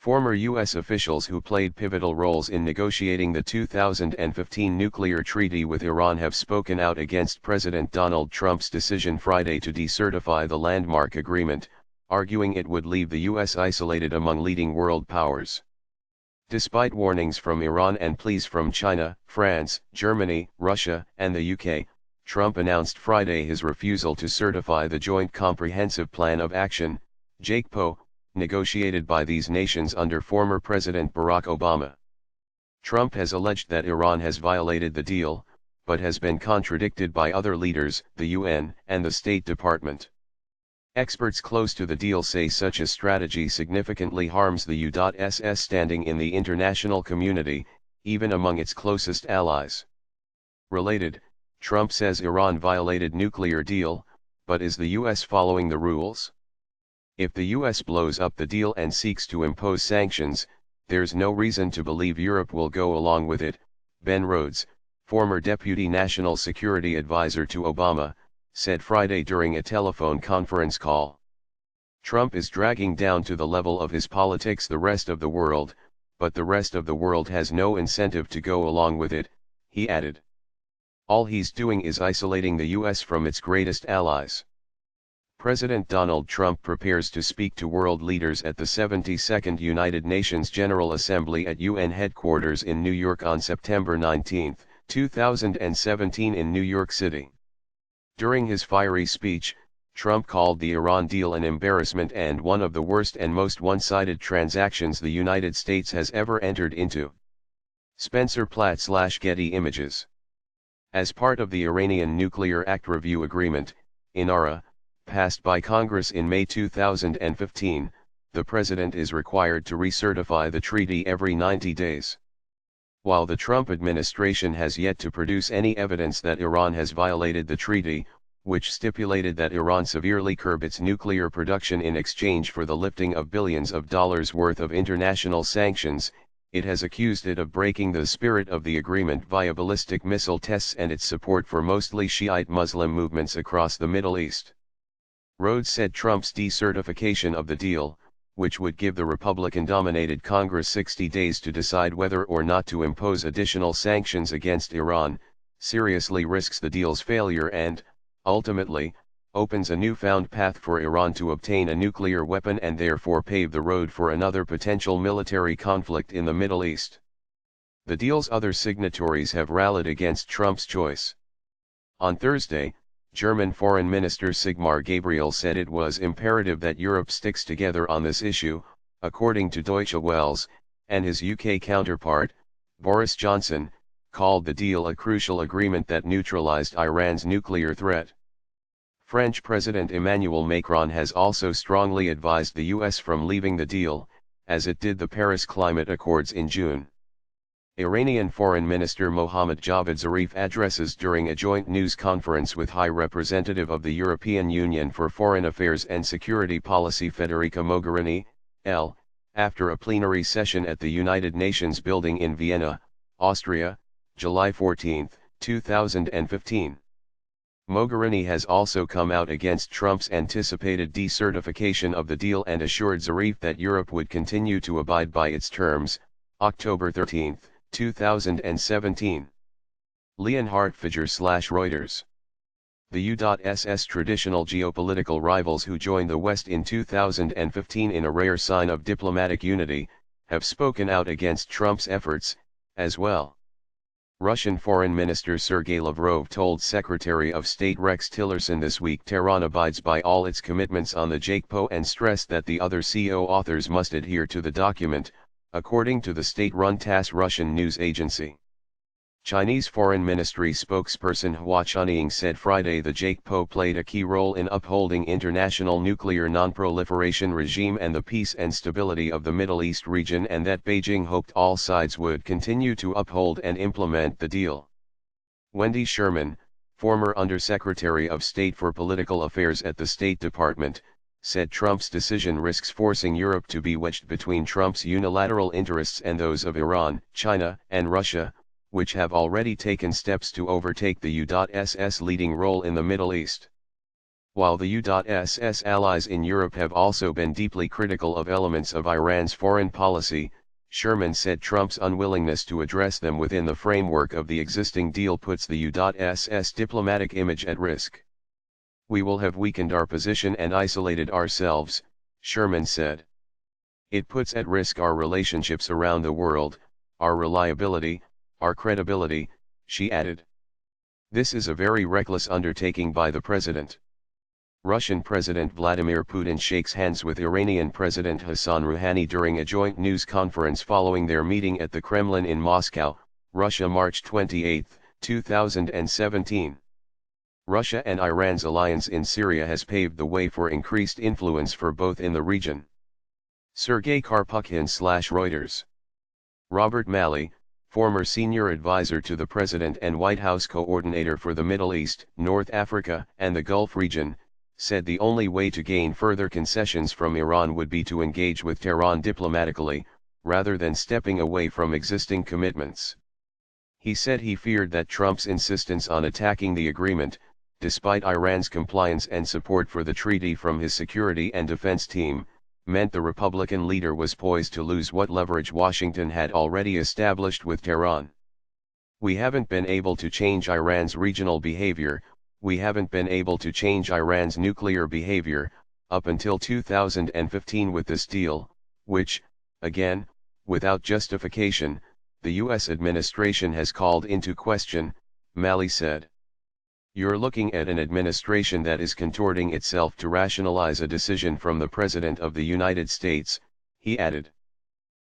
Former U.S. officials who played pivotal roles in negotiating the 2015 nuclear treaty with Iran have spoken out against President Donald Trump's decision Friday to decertify the landmark agreement, arguing it would leave the U.S. isolated among leading world powers. Despite warnings from Iran and pleas from China, France, Germany, Russia, and the UK, Trump announced Friday his refusal to certify the Joint Comprehensive Plan of Action, JCPOA, negotiated by these nations under former President Barack Obama. Trump has alleged that Iran has violated the deal, but has been contradicted by other leaders, the UN, and the State Department. Experts close to the deal say such a strategy significantly harms the U.S.'s standing in the international community, even among its closest allies. Related, Trump says Iran violated nuclear deal, but is the U.S. following the rules? If the US blows up the deal and seeks to impose sanctions, there's no reason to believe Europe will go along with it, Ben Rhodes, former Deputy National Security Advisor to Obama, said Friday during a telephone conference call. Trump is dragging down to the level of his politics the rest of the world, but the rest of the world has no incentive to go along with it, he added. All he's doing is isolating the US from its greatest allies. President Donald Trump prepares to speak to world leaders at the 72nd United Nations General Assembly at UN headquarters in New York on September 19, 2017 in New York City. During his fiery speech, Trump called the Iran deal an embarrassment and one of the worst and most one-sided transactions the United States has ever entered into. Spencer Platt/Getty Images. As part of the Iranian Nuclear Act Review Agreement, INARA, passed by Congress in May 2015, the President is required to recertify the treaty every 90 days. While the Trump administration has yet to produce any evidence that Iran has violated the treaty, which stipulated that Iran severely curb its nuclear production in exchange for the lifting of billions of dollars worth of international sanctions, it has accused it of breaking the spirit of the agreement via ballistic missile tests and its support for mostly Shiite Muslim movements across the Middle East. Rhodes said Trump's decertification of the deal, which would give the Republican-dominated Congress 60 days to decide whether or not to impose additional sanctions against Iran, seriously risks the deal's failure and, ultimately, opens a newfound path for Iran to obtain a nuclear weapon and therefore pave the road for another potential military conflict in the Middle East. The deal's other signatories have rallied against Trump's choice. On Thursday, German Foreign Minister Sigmar Gabriel said it was imperative that Europe sticks together on this issue, according to Deutsche Welle, and his UK counterpart, Boris Johnson, called the deal a crucial agreement that neutralized Iran's nuclear threat. French President Emmanuel Macron has also strongly advised the US from leaving the deal, as it did the Paris Climate Accords in June. Iranian Foreign Minister Mohammad Javad Zarif addresses during a joint news conference with High Representative of the European Union for Foreign Affairs and Security Policy Federica Mogherini, after a plenary session at the United Nations building in Vienna, Austria, July 14, 2015. Mogherini has also come out against Trump's anticipated decertification of the deal and assured Zarif that Europe would continue to abide by its terms, October 13, 2017. Leonhard Figger/Reuters. The U.S.'s traditional geopolitical rivals who joined the West in 2015 in a rare sign of diplomatic unity, have spoken out against Trump's efforts, as well. Russian Foreign Minister Sergei Lavrov told Secretary of State Rex Tillerson this week Tehran abides by all its commitments on the JCPOA and stressed that the other co-authors must adhere to the document, according to the state-run TASS Russian news agency. Chinese Foreign Ministry spokesperson Hua Chunying said Friday the JCPOA played a key role in upholding international nuclear non-proliferation regime and the peace and stability of the Middle East region and that Beijing hoped all sides would continue to uphold and implement the deal. Wendy Sherman, former Undersecretary of State for Political Affairs at the State Department, said Trump's decision risks forcing Europe to be wedged between Trump's unilateral interests and those of Iran, China, and Russia, which have already taken steps to overtake the U.S.'s leading role in the Middle East. While the U.SS allies in Europe have also been deeply critical of elements of Iran's foreign policy, Sherman said Trump's unwillingness to address them within the framework of the existing deal puts the U.SS diplomatic image at risk. We will have weakened our position and isolated ourselves, Sherman said. It puts at risk our relationships around the world, our reliability, our credibility, she added. This is a very reckless undertaking by the president. Russian President Vladimir Putin shakes hands with Iranian President Hassan Rouhani during a joint news conference following their meeting at the Kremlin in Moscow, Russia, March 28, 2017. Russia and Iran's alliance in Syria has paved the way for increased influence for both in the region. Sergei Karpukhin/Reuters. Robert Malley, former senior advisor to the president and White House coordinator for the Middle East, North Africa, and the Gulf region, said the only way to gain further concessions from Iran would be to engage with Tehran diplomatically, rather than stepping away from existing commitments. He said he feared that Trump's insistence on attacking the agreement, despite Iran's compliance and support for the treaty from his security and defense team, meant the Republican leader was poised to lose what leverage Washington had already established with Tehran. We haven't been able to change Iran's regional behavior, we haven't been able to change Iran's nuclear behavior, up until 2015 with this deal, which, again, without justification, the U.S. administration has called into question, Malley said. You're looking at an administration that is contorting itself to rationalize a decision from the President of the United States, he added.